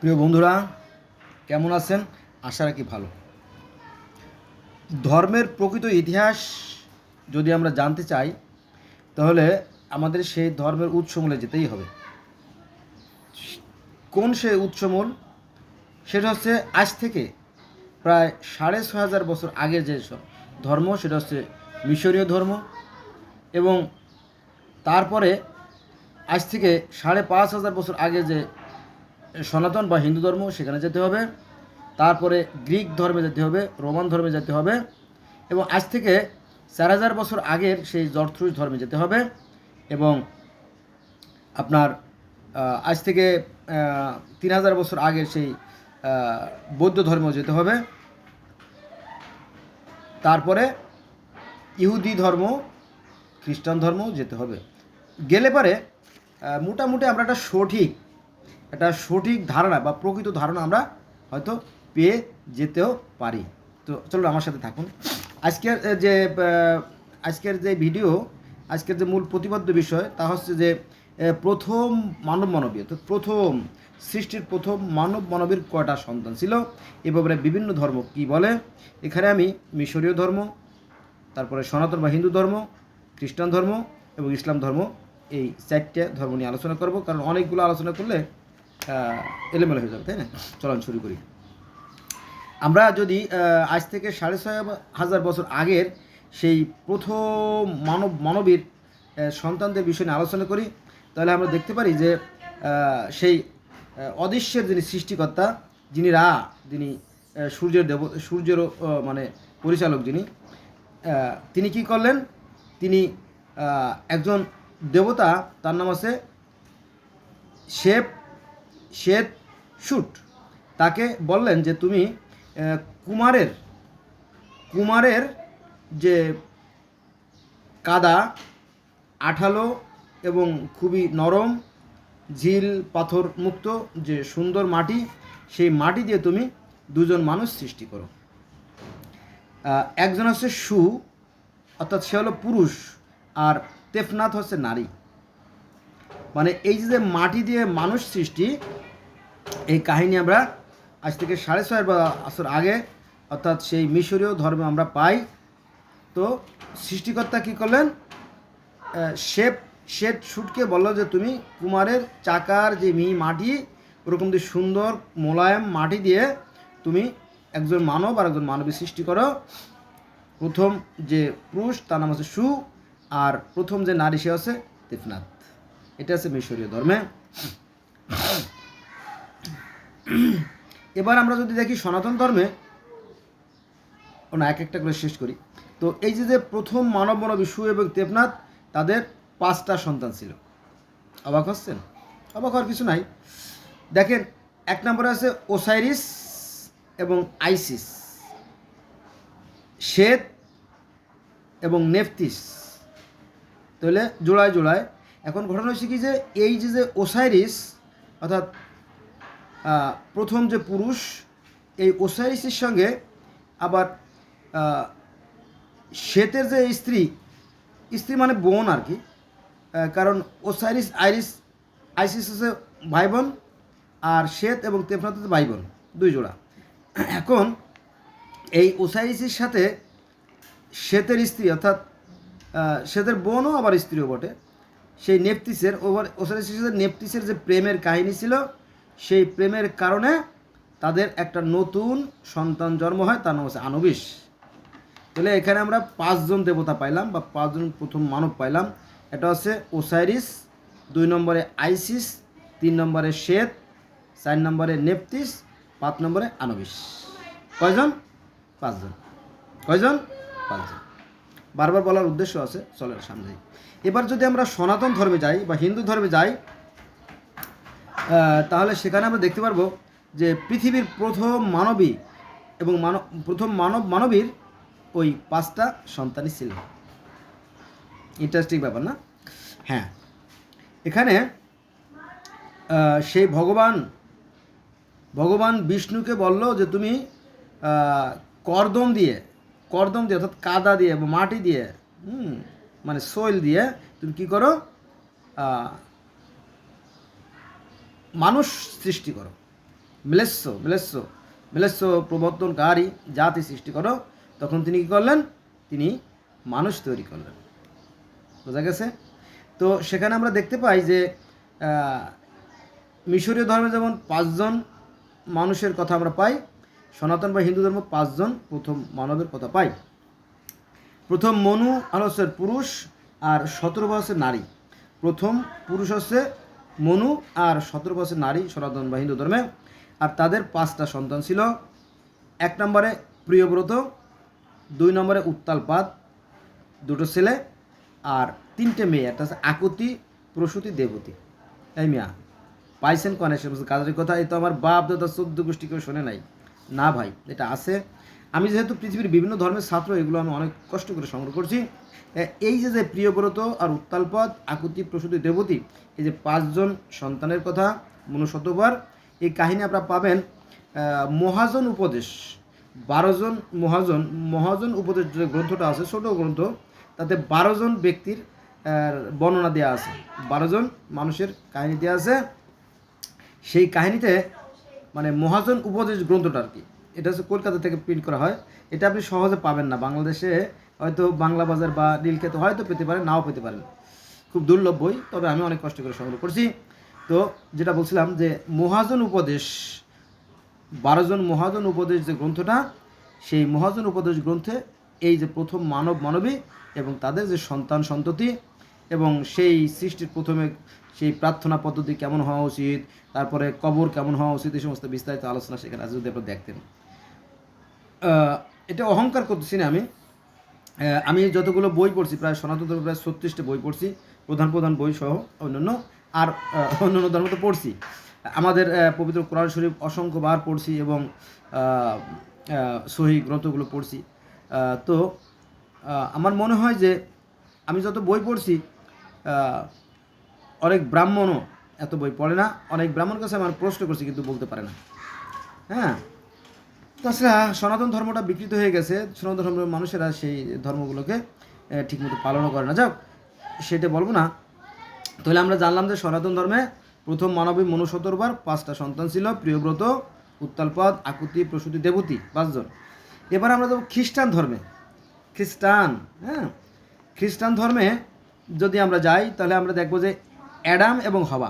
প্রিয় বন্ধুরা, কেমন আছেন? আশা রাখি ভালো। ধর্মের প্রকৃত ইতিহাস যদি আমরা জানতে চাই, তাহলে আমাদের সেই ধর্মের উৎসমূলে যেতেই হবে। কোন সেই উৎসমূল? সেটা হচ্ছে আজ থেকে প্রায় ৬,৫০০ বছর আগের যে ধর্ম, সেটা হচ্ছে মিশরীয় ধর্ম। এবং তারপরে আজ থেকে ৫,৫০০ বছর আগে যে সনাতন বা হিন্দু ধর্ম, সেখানে যেতে হবে। তারপরে গ্রিক ধর্মে যেতে হবে, রোমান ধর্মে যেতে হবে, এবং আজ থেকে ৪,০০০ বছর আগের সেই জরথ্রুস্ট ধর্মে যেতে হবে, এবং আপনার আজ থেকে ৩,০০০ বছর আগের সেই বৌদ্ধ ধর্মেও যেতে হবে। তারপরে ইহুদি ধর্ম, খ্রিস্টান ধর্মও যেতে হবে। গেলে পরে মোটামুটি আমরা একটা সঠিক ধারণা বা প্রকৃত ধারণা আমরা হয়তো পেয়ে যেতেও পারি। তো চলো আমার সাথে থাকুন। আজকের যে ভিডিও, আজকের যে মূল প্রতিপাদ্য বিষয়, তা হচ্ছে যে প্রথম মানবীয়, তো সৃষ্টির প্রথম মানবীর কয়টা সন্তান ছিল, এ ব্যাপারে বিভিন্ন ধর্ম কি বলে। এখানে আমি মিশরীয় ধর্ম, তারপরে সনাতন বা হিন্দু ধর্ম, খ্রিস্টান ধর্ম এবং ইসলাম ধর্ম, এই 4টে ধর্ম নিয়ে আলোচনা করব, কারণ অনেকগুলো আলোচনা করলে এলোমেলো হয়ে যাবে, তাই না? চলুন শুরু করি। আমরা যদি আজ থেকে ৬,৫০০ বছর আগের সেই প্রথম মানবীর সন্তানদের বিষয় নিয়ে আলোচনা করি, তাহলে আমরা দেখতে পারি যে সেই অদৃশ্যের যিনি সৃষ্টিকর্তা, যিনি সূর্যেরও মানে পরিচালক, তিনি কি করলেন? তিনি একজন দেবতা, তার নাম আছে শেত শুট। তাকে বললেন যে তুমি কুমারের যে কাদা, আঠালো এবং খুবই নরম, ঝিল পাথর মুক্ত যে সুন্দর মাটি, সেই মাটি দিয়ে তুমি দুজন মানুষ সৃষ্টি করো। একজন হচ্ছে সু, অর্থাৎ সে হলো পুরুষ, আর তেফনাথ হচ্ছে নারী। মানে এই যে মাটি দিয়ে মানুষ সৃষ্টি, এই কাহিনী আমরা আজ থেকে ৬,৫০০ বছর আগে, অর্থাৎ সেই মিশরীয় ধর্মে আমরা পাই। তো সৃষ্টিকর্তা কী করলেন? শেত শুটকে বলল যে তুমি কুমারের চাকার যে মাটি, ওরকম যে সুন্দর মোলায়েম মাটি দিয়ে তুমি একজন মানব আর একজন মানবী সৃষ্টি করো। প্রথম যে পুরুষ, তার নাম হচ্ছে সু, আর প্রথম যে নারী, সে হচ্ছে তেফনাথ। এটা হচ্ছে মিশরীয় ধর্মে। এবার আমরা যদি দেখি সনাতন ধর্মে, এক একটা করে শেষ করি। তো এই যে প্রথম মানবী সু এবং তেফনাথ, তাদের 5টা সন্তান ছিল। অবাক হচ্ছেন? অবাক হওয়ার কিছু নাই। দেখেন, 1 নম্বরে আছে ওসাইরিস এবং আইসিস, শ্বেত এবং নেফতিস, তাহলে জোড়ায়। এখন ঘটনা হচ্ছে কি, যে এই যে ওসাইরিস, অর্থাৎ প্রথম যে পুরুষ, এই ওসাইরিসের সঙ্গে আবার শ্বেতের যে স্ত্রী মানে বোন আর কি, কারণ ওসাইরিস আইসিস হচ্ছে ভাই বোন, আর শ্বেত এবং তেফনাথ হচ্ছে ভাই বোন, 2 জোড়া। এখন এই ওসাইরিসের সাথে শ্বেতের স্ত্রী, অর্থাৎ শ্বেতের বোনও আবার স্ত্রীও বটে, সেই ওসাইরিসের সাথে নেপতিসের যে প্রেমের কাহিনী ছিল, সেই প্রেমের কারণে তাদের একটা নতুন সন্তান জন্ম হয়, তার নাম হচ্ছে আনুবিস। তাহলে এখানে আমরা 5 জন দেবতা পাইলাম, বা 5 জন প্রথম মানব পাইলাম। এটা হচ্ছে ওসাইরিস, 2 নম্বরে আইসিস, 3 নম্বরে শ্বেত, 4 নম্বরে নেপতিস, 5 নম্বরে আনুবিস। কয়জন? 5 জন। কয়জন? 5 জন। বারবার বলার উদ্দেশ্য আছে, চলে সামনে। এবার যদি আমরা সনাতন ধর্মে যাই বা হিন্দু ধর্মে যাই, তাহলে সেখানে আমরা দেখতে পারবো যে পৃথিবীর প্রথম মানবী এবং প্রথম মানবীর ওই 5টা সন্তানই ছিল। ইন্টারেস্টিং ব্যাপার না? হ্যাঁ, এখানে সেই ভগবান বিষ্ণুকে বলল যে তুমি কর্দম দিয়ে, অর্থাৎ কাদা দিয়ে বা মাটি দিয়ে, মানে সোয়েল দিয়ে তুমি কি করো? মানুষ সৃষ্টি করো। ম্লেচ্ছ ম্লেচ্ছ ম্লেচ্ছ প্রবর্তনকারী জাতি সৃষ্টি করো, তখন তিনি কী করলেন? তিনি মানুষ তৈরি করলেন। বোঝা গেছে? তো সেখানে আমরা দেখতে পাই যে মিশরীয় ধর্মে যেমন 5 জন মানুষের কথা আমরা পাই, সনাতন বা হিন্দু ধর্ম 5 জন প্রথম মানবের কথা পাই। প্রথম মনু হচ্ছে পুরুষ আর 17 বছর নারী। প্রথম পুরুষ হচ্ছে মনু আর 17 বছর নারী সনাতন বা হিন্দু ধর্মে। আর তাদের 5টা সন্তান ছিল। 1 নম্বরে প্রিয়ব্রত, 2 নম্বরে উত্তালপাদ, 2টো ছেলে, আর 3টে মেয়ে। একটা হচ্ছে আকুতি, প্রসূতি, দেবতী। এই মিয়া পাইছেন কনে সে কাজের কথা? এই তো আমার বাপ দাদা 14 গোষ্ঠী কেউ শোনে নাই। না ভাই, এটা আছে। আমি যেহেতু পৃথিবীর বিভিন্ন ধর্মের ছাত্র, এগুলো আমি অনেক কষ্ট করে সংগ্রহ করছি। এই যে প্রিয়ব্রত আর উত্তালপদ, আকুতি, প্রসূতি, দেবতী, এই যে 5 জন সন্তানের কথা মনুশতবার, এই কাহিনী আপনারা পাবেন মহাজন উপদেশ। 12 জন মহাজন উপদেশ যে গ্রন্থটা আছে, ছোট গ্রন্থ, তাতে 12 জন ব্যক্তির বর্ণনা দেওয়া আছে, 12 জন মানুষের কাহিনী দেওয়া আছে। সেই কাহিনীতে মানে মহাজন উপদেশ গ্রন্থটা আর কি, এটা হচ্ছে কলকাতা থেকে প্রিন্ট করা হয়। এটা আপনি সহজে পাবেন না বাংলাদেশে, হয়তো বাংলা বাজার বা নীলক্ষেত হয়তো পেতে পারেন, নাও পেতে পারেন। খুব দুর্লভ বই, তবে আমি অনেক কষ্ট করে সংগ্রহ করছি। তো যেটা বলছিলাম যে মহাজন উপদেশ, 12 জন মহাজন উপদেশ যে গ্রন্থটা, সেই মহাজন উপদেশ গ্রন্থে এই যে প্রথম মানবী এবং তাদের যে সন্তান সন্ততি এবং সেই সৃষ্টির প্রথমে সেই প্রার্থনা পদ্ধতি কেমন হওয়া উচিত, তারপরে কবর কেমন হওয়া উচিত, এই সমস্ত বিস্তারিত আলোচনা সেখানে আছে, যদি আপনারা দেখতেন। এটা অহংকার করতেছি না আমি যতগুলো বই পড়ছি, প্রায় সনাতন ধর্ম প্রায় 36টা বই পড়ছি, প্রধান বই সহ অন্যান্য, আর অন্যান্য ধর্ম তো পড়ছি। আমাদের পবিত্র কোরআন শরীফ অসংখ্যবার পড়ছি এবং সহি গ্রন্থগুলো পড়ছি। তো আমার মনে হয় যে আমি যত বই পড়ছি, অনেক ব্রাহ্মণও এত বই পড়ে না। অনেক ব্রাহ্মণ কাছে আমার প্রশ্ন করছি, কিন্তু বলতে পারে না। হ্যাঁ, তাছাড়া সনাতন ধর্মটা বিকৃত হয়ে গেছে, সনাতন ধর্মের মানুষেরা সেই ধর্মগুলোকে ঠিকমতো পালনও করে না। যাক, সেটা বলবো না। তাহলে আমরা জানলাম যে সনাতন ধর্মে প্রথম মানবী মনুশতবার 5টা সন্তান ছিল, প্রিয়ব্রত, উত্তালপদ, আকুতি, প্রসূতি, দেবতী, 5 জন। এবার আমরা যাব খ্রিস্টান ধর্মে। খ্রিস্টান ধর্মে যদি আমরা যাই, তাহলে আমরা দেখব যে অ্যাডাম এবং হবা।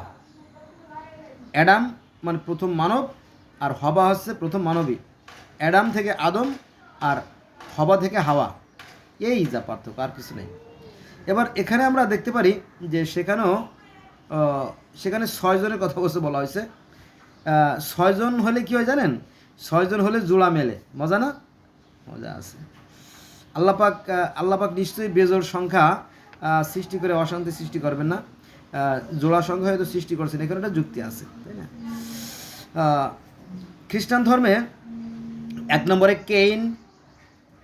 অ্যাডাম মানে প্রথম মানব, আর হবা হচ্ছে প্রথম মানবী। অ্যাডাম থেকে আদম আর হবা থেকে হাওয়া, এই যা পার্থক্য, আর কিছু নেই। এবার এখানে আমরা দেখতে পারি যে সেখানে 6 জনের কথা বলা হয়েছে। 6 জন হলে কী হয় জানেন? 6 জন হলে জোড়া মেলে। মজা না? মজা আছে। আল্লাপাক নিশ্চয়ই বেজোড় সংখ্যা সৃষ্টি করে অশান্তি সৃষ্টি করবেন না। জোড়া সংখ্যা হয়তো সৃষ্টি করছেন, এখানে একটা যুক্তি আছে, তাই না? খ্রিস্টান ধর্মে 1 নম্বরে কেইন,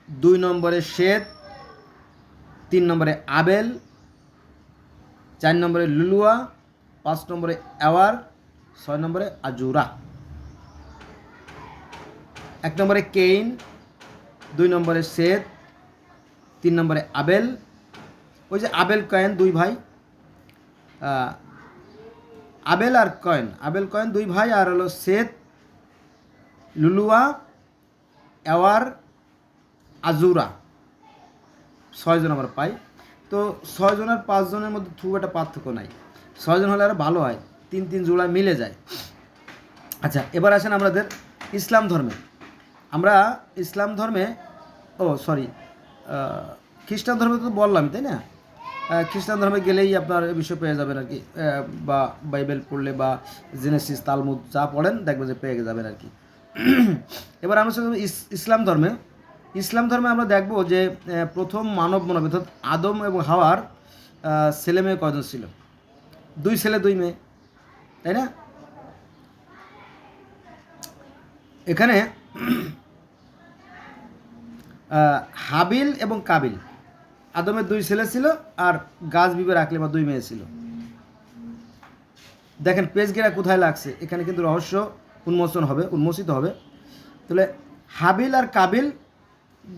2 নম্বরে শেত, 3 নম্বরে আবেল, 4 নম্বরে লুলুয়া, 5 নম্বরে অ্যাওয়ার, 6 নম্বরে আজুরা। 1 নম্বরে কেইন, 2 নম্বরে শেত, 3 নম্বরে আবেল। ওই যে আবেল কয়েন 2 ভাই, আবেল কয়েন 2 ভাই, আর হলো শেত, লুলুয়া, অ্যাওয়ার, আজুরা, 6 জন আমরা পাই। তো 6 জন আর 5 জনের মধ্যে খুব একটা পার্থক্য নাই। 6 জন হলে আরও ভালো হয়, 3 জোড়া মিলে যায়। আচ্ছা, এবার আসেন আমাদের ইসলাম ধর্মে। আমরা ইসলাম ধর্মে খ্রিস্টান ধর্মে তো বললামই, তাই না? খ্রিস্টান ধর্মে গেলেই আপনার এ বিষয় পেয়ে যাবেন আর কি, বা বাইবেল পড়লে বা জেনেসিস, তালমুদ যা পড়েন দেখবেন যে পেয়ে যাবেন আর কি। এবার আমরা ইসলাম ধর্মে আমরা দেখব যে প্রথম মানব অর্থাৎ আদম এবং হাওয়ার ছেলে মেয়ে কয়জন ছিল? 2 ছেলে 2 মেয়ে, তাই না? এখানে হাবিল এবং কাবিল, আদমের 2 ছেলে ছিল, আর গাছ বিবের আকলিমা 2 মেয়ে ছিল। দেখেন পেজ গেরা কোথায় লাগছে, এখানে কিন্তু রহস্য উন্মোচিত হবে। তাহলে হাবিল আর কাবিল,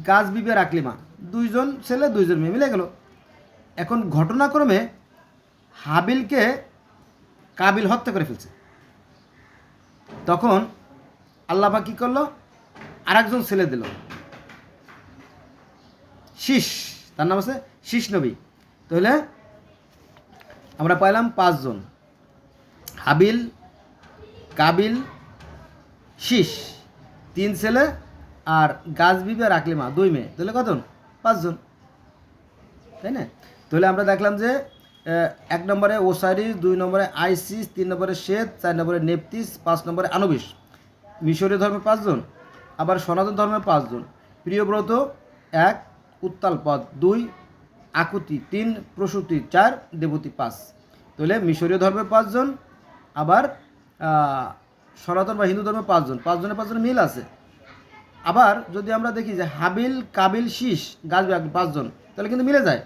গাছ বিবের আকলিমা, 2 জন ছেলে 2 জন মেয়ে মিলে গেল। এখন ঘটনাক্রমে হাবিলকে কাবিল হত্যা করে ফেলছে। তখন আল্লাহ পাক কী করলো, আরেকজন ছেলে দিল, শীষ, তার নাম আছে শীষ নবী। তাহলে আমরা পাইলাম 5 জন, হাবিল, কাবিল, শীষ, 3 ছেলে, আর গাছ বিবি আর আকলিমা 2 মেয়ে, তাহলে কত? 5 জন, তাই না? তাহলে আমরা দেখলাম যে 1 নম্বরে ওসাইরিস, 2 নম্বরে আইসিস, 3 নম্বরে শেত, 4 নম্বরে নেপতিস, 5 নম্বরে আনুবিস। মিশরীয় ধর্মে 5 জন, আবার সনাতন ধর্মে 5 জন। প্রিয়ব্রত 1, উত্তাল পদ 2, আকুতি 3, প্রসূতি 4, দেবতী 5। তাহলে মিশরীয় ধর্মে 5 জন, আবার সনাতন বা হিন্দু ধর্মে 5 জন, 5 জনের 5 জনের মিল আছে। আবার যদি আমরা দেখি যে হাবিল, কাবিল, শীষ, গাছ 5 জন, তাহলে কিন্তু মিলে যায়,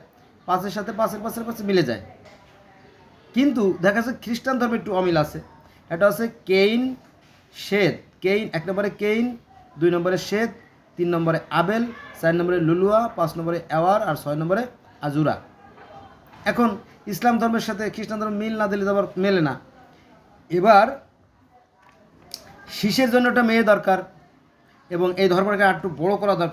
5-এর সাথে 5-এর মিলে যায়। কিন্তু দেখা যাচ্ছে খ্রিস্টান ধর্মে একটু অমিল আছে। এটা হচ্ছে কেইন, শেত। কেইন 1 নম্বরে কেইন, 2 নম্বরে শেত, 3 নম্বরে আবেল, 4 নম্বরে লুলুয়া, 5 নম্বরে এওয়ার, আর 6 নম্বরে আজুরা। এখন ইসলাম ধর্মের সাথে খ্রিস্টান ধর্ম মিল না দিলে তো আবার মেলে না। এবার শীষের জন্য একটা মেয়ে দরকার, এবং এই ধর্মটাকে আর একটু বড় করা দরকার।